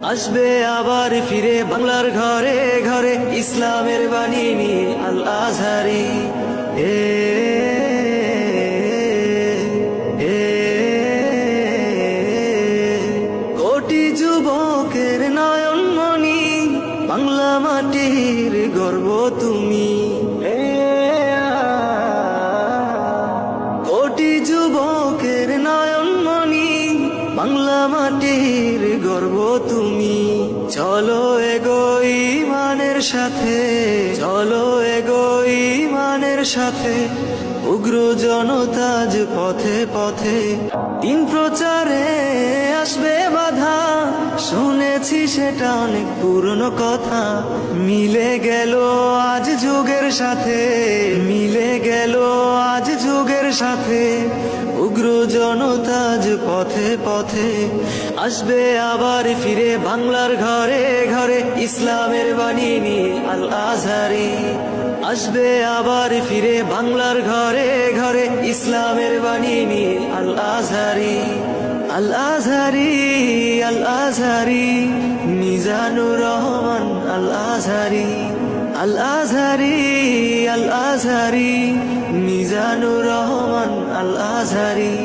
আসবে আবার ফিরে বাংলার ঘরে ঘরে ইসলামের বাণী নিয়ে আল আজহারি। কোটি যুবকের নয়নমণি, বাংলা মাটির গর্ব তুমি। কোটি যুবকের নয়নমণি, বাংলা মাটির গর্ব তুমি। চলো এগোই ইমানের সাথে, চলো এগোই ইমানের সাথে, উগ্র জনতাজ পথে পথে। দিন প্রচারে আসবে বাধা, শুনেছি সেটা অনেক পুরনো কথা। মিলে গেল আজ যুগের সাথে, মিলে গেল আজ যুগের সাথে, উগ্র জনতাজ পথে পথে। আসবে আবার ফিরে বাংলার ঘরে ঘরে ইসলামের বাণী নিয়ে আল আজহারি। আসবে আবার ফিরে বাংলার ঘরে ঘরে ইসলামের বাণী নিয়ে আল আজহারি। আল আজহারি, আল আজহারি, মিজানুর রহমান আল আজহারি। আল আজহারি, আল আজহারি, মিজানুর রহমান আল আজহারি।